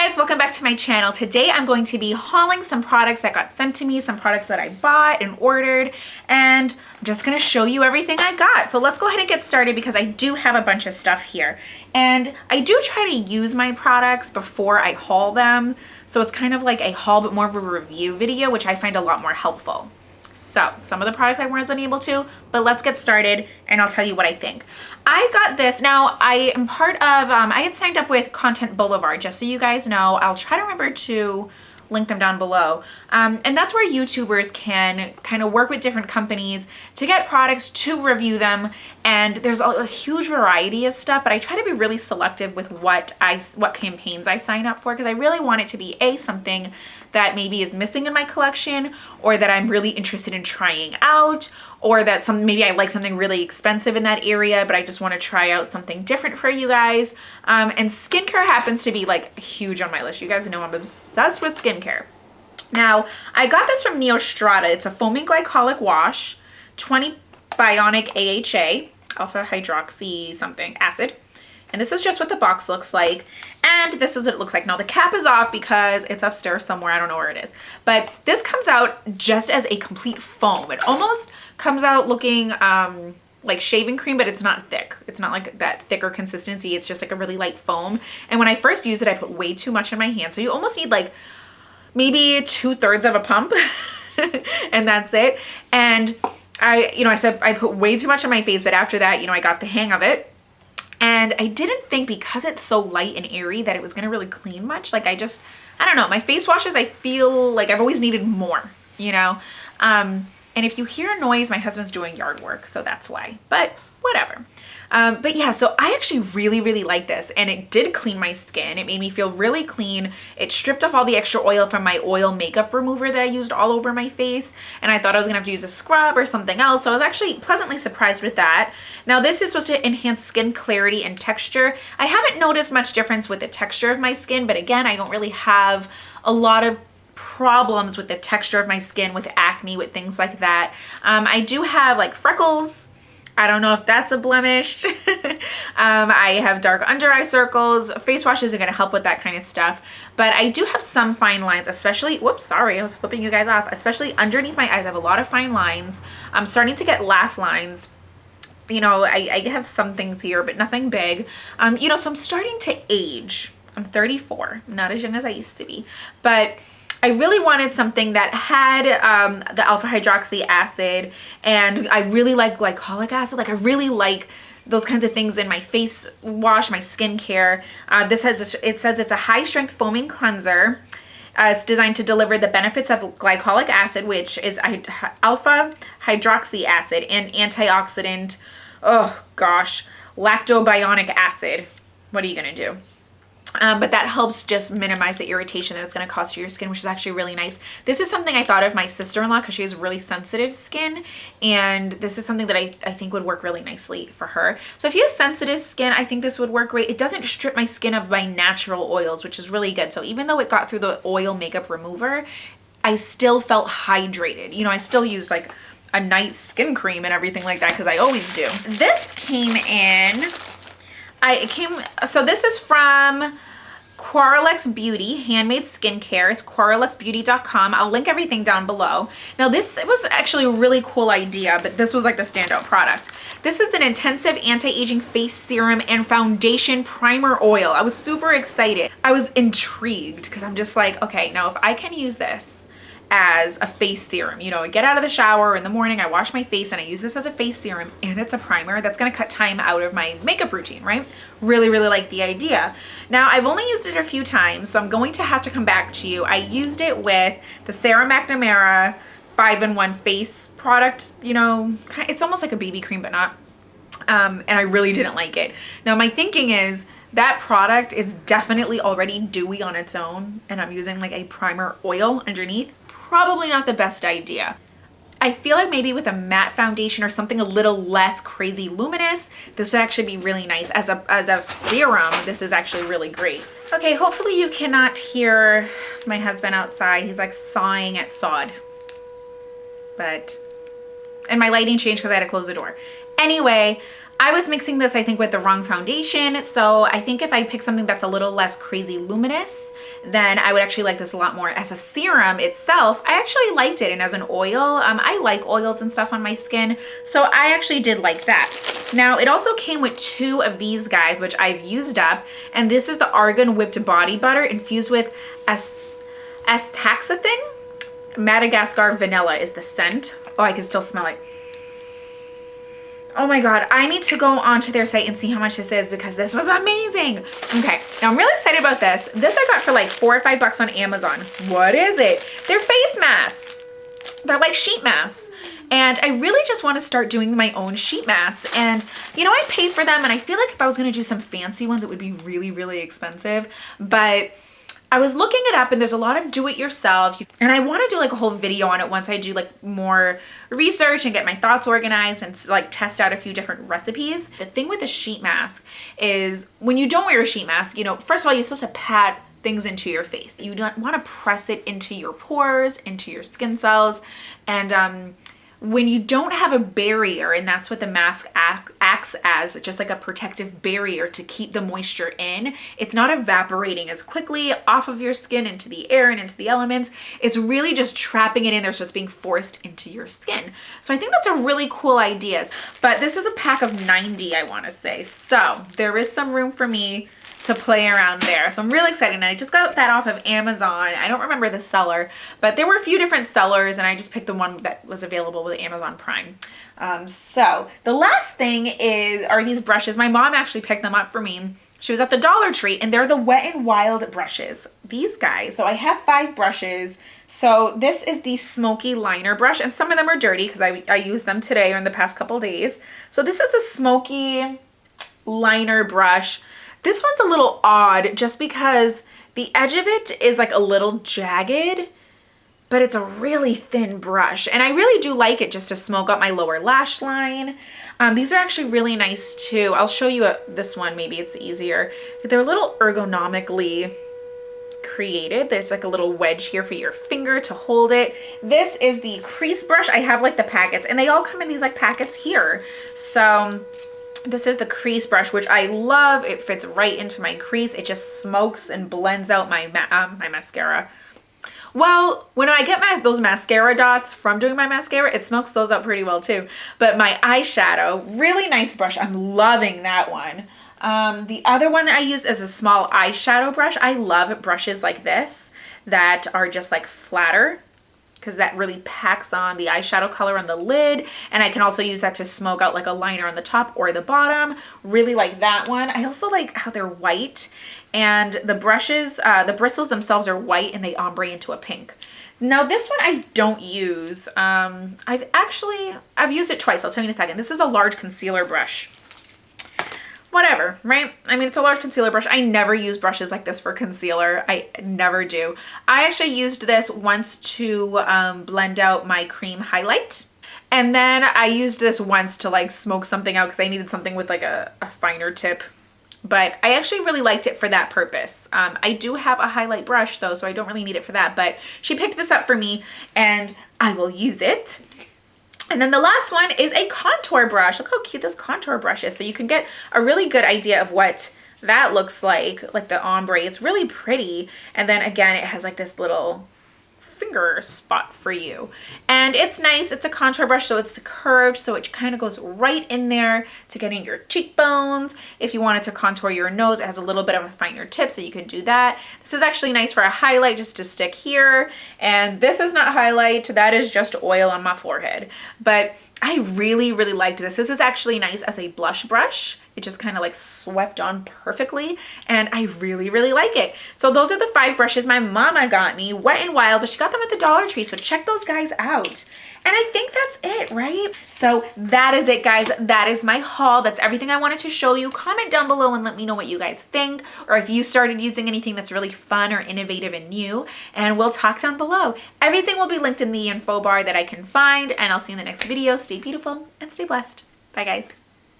guys, welcome back to my channel. Today I'm going to be hauling some products that got sent to me, some products that I bought and ordered, and I'm just gonna show you everything I got. So let's go ahead and get started because I do have a bunch of stuff here. And I do try to use my products before I haul them. So it's kind of like a haul but more of a review video, which I find a lot more helpful. So some of the products I wasn't able to, but let's get started and I'll tell you what I think. I got this. Now I am part of, I had signed up with Content Boulevard, just so you guys know. I'll try to remember to link them down below. And that's where YouTubers can kind of work with different companies to get products, to review them. And there's a huge variety of stuff, but I try to be really selective with what campaigns I sign up for, because I really want it to be something that maybe is missing in my collection, or that I'm really interested in trying out, or that maybe I like something really expensive in that area, but I just want to try out something different for you guys. And skincare happens to be like huge on my list. You guys know I'm obsessed with skincare. Now, I got this from Neostrata. It's a foaming glycolic wash, 20 bionic AHA, alpha hydroxy something acid. And this is just what the box looks like. And this is what it looks like. Now the cap is off because it's upstairs somewhere. I don't know where it is. But this comes out just as a complete foam. It almost comes out looking like shaving cream, but it's not thick. It's not like that thicker consistency. It's just like a really light foam. And when I first used it, I put way too much in my hand. So you almost need like maybe 2/3 of a pump and that's it. And I said I put way too much on my face, but after that, I got the hang of it. And I didn't think, because it's so light and airy, that it was gonna really clean much. Like I don't know, my face washes, I feel like I've always needed more, And if you hear a noise, my husband's doing yard work, so that's why, but whatever. But yeah, so I actually really, really like this, and it did clean my skin. It made me feel really clean. It stripped off all the extra oil from my oil makeup remover that I used all over my face, and I thought I was gonna have to use a scrub or something else, so I was actually pleasantly surprised with that. Now this is supposed to enhance skin clarity and texture. I haven't noticed much difference with the texture of my skin, but again, I don't really have a lot of problems with the texture of my skin, with acne, with things like that. I do have like freckles. I don't know if that's a blemish. I have dark under eye circles. Face washes are gonna help with that kind of stuff. But I do have some fine lines, especially, whoops, sorry, I was flipping you guys off, especially underneath my eyes. I have a lot of fine lines. I'm starting to get laugh lines. I have some things here, but nothing big. So I'm starting to age. I'm 34, not as young as I used to be. But I really wanted something that had the alpha hydroxy acid, and I really like glycolic acid. Like I really like those kinds of things in my face wash, my skincare. It says it's a high strength foaming cleanser. It's designed to deliver the benefits of glycolic acid, which is alpha hydroxy acid, and antioxidant, lactobionic acid. What are you gonna do? But that helps just minimize the irritation that it's going to cause to your skin, which is actually really nice. This is something I thought of my sister-in-law because she has really sensitive skin, and this is something that I think would work really nicely for her. So if you have sensitive skin, I think this would work great. It doesn't strip my skin of my natural oils, which is really good. So even though it got through the oil makeup remover, I still felt hydrated. I still used like a nice skin cream and everything like that, because I always do. This came in... So this is from Quarlex Beauty, handmade skincare. It's quarlexbeauty.com. I'll link everything down below. Now this was actually a really cool idea, but this was like the standout product. This is an intensive anti-aging face serum and foundation primer oil. I was super excited. I was intrigued because I'm just like, okay, now if I can use this as a face serum, I get out of the shower in the morning, I wash my face, and I use this as a face serum, and it's a primer that's going to cut time out of my makeup routine, right? Really, really like the idea. Now, I've only used it a few times, so I'm going to have to come back to you. I used it with the Sarah McNamara 5-in-1 face product. It's almost like a BB cream, but not. And I really didn't like it. Now, my thinking is that product is definitely already dewy on its own, and I'm using like a primer oil underneath. Probably not the best idea. I feel like maybe with a matte foundation or something a little less crazy luminous, this would actually be really nice. As a serum, this is actually really great. Okay, hopefully you cannot hear my husband outside. He's like sawing at sod. And my lighting changed because I had to close the door. Anyway, I was mixing this, I think, with the wrong foundation. So I think if I pick something that's a little less crazy luminous, then I would actually like this a lot more. As a serum itself, I actually liked it. And as an oil, I like oils and stuff on my skin. So I actually did like that. Now, it also came with 2 of these guys, which I've used up. And this is the Argan Whipped Body Butter infused with astaxanthin. Madagascar Vanilla is the scent. Oh, I can still smell it. Oh my God, I need to go onto their site and see how much this is because this was amazing. Okay, now I'm really excited about this. This I got for like $4 or $5 on Amazon. What is it? They're face masks. They're like sheet masks. And I really just want to start doing my own sheet masks. And you know, I paid for them and I feel like if I was going to do some fancy ones, it would be really, really expensive. But I was looking it up and there's a lot of do-it-yourself, and I want to do like a whole video on it once I do like more research and get my thoughts organized and like test out a few different recipes. The thing with a sheet mask is when you don't wear a sheet mask, you know, first of all, you're supposed to pat things into your face. You don't want to press it into your pores, into your skin cells, and when you don't have a barrier, and that's what the mask acts as, just like a protective barrier to keep the moisture in, it's not evaporating as quickly off of your skin into the air and into the elements. It's really just trapping it in there so it's being forced into your skin. So I think that's a really cool idea. But this is a pack of 90, I want to say. So there is some room for me to play around there. So I'm really excited. And I just got that off of Amazon. I don't remember the seller, but there were a few different sellers and I just picked the one that was available with Amazon Prime. So the last thing are these brushes. My mom actually picked them up for me. She was at the Dollar Tree and they're the Wet n Wild brushes. These guys. So I have 5 brushes. So this is the Smoky Liner brush, and some of them are dirty because I used them today or in the past couple days. So this is the Smoky Liner brush. This one's a little odd just because the edge of it is like a little jagged, but it's a really thin brush. And I really do like it just to smoke out my lower lash line. These are actually really nice too. I'll show you this one, maybe it's easier. They're a little ergonomically created. There's like a little wedge here for your finger to hold it. This is the crease brush. I have like the packets and they all come in these like packets here. So this is the crease brush, which I love. It fits right into my crease. It just smokes and blends out my my mascara. Well, when I get those mascara dots from doing my mascara, it smokes those out pretty well too. But my eyeshadow, really nice brush. I'm loving that one. The other one that I used is a small eyeshadow brush. I love brushes like this that are just like flatter, because that really packs on the eyeshadow color on the lid. And I can also use that to smoke out like a liner on the top or the bottom. Really like that one. I also like how they're white, and the brushes, the bristles themselves are white and they ombre into a pink. Now this one I don't use. I've used it twice. I'll tell you in a second. This is a large concealer brush. Whatever, right? I mean, it's a large concealer brush. I never use brushes like this for concealer. I never do. I actually used this once to blend out my cream highlight. And then I used this once to like smoke something out because I needed something with like a finer tip. But I actually really liked it for that purpose. I do have a highlight brush though, so I don't really need it for that. But she picked this up for me and I will use it. And then the last one is a contour brush. Look how cute this contour brush is. So you can get a really good idea of what that looks like the ombre. It's really pretty. And then again, it has like this little finger spot for you. And it's nice. It's a contour brush, so it's curved, so it kind of goes right in there to get in your cheekbones. If you wanted to contour your nose, it has a little bit of a finer tip, so you can do that. This is actually nice for a highlight just to stick here. And this is not highlight, that is just oil on my forehead. But I really, really liked this. This is actually nice as a blush brush. It just kind of like swept on perfectly, and I really, really like it. So those are the 5 brushes my mama got me, Wet n Wild, but she got them at the Dollar Tree, so check those guys out. And I think that's it, right? So that is it, guys. That is my haul. That's everything I wanted to show you. Comment down below and let me know what you guys think, or if you started using anything that's really fun or innovative and new, and we'll talk down below. Everything will be linked in the info bar that I can find, and I'll see you in the next video. Stay beautiful and stay blessed. Bye, guys.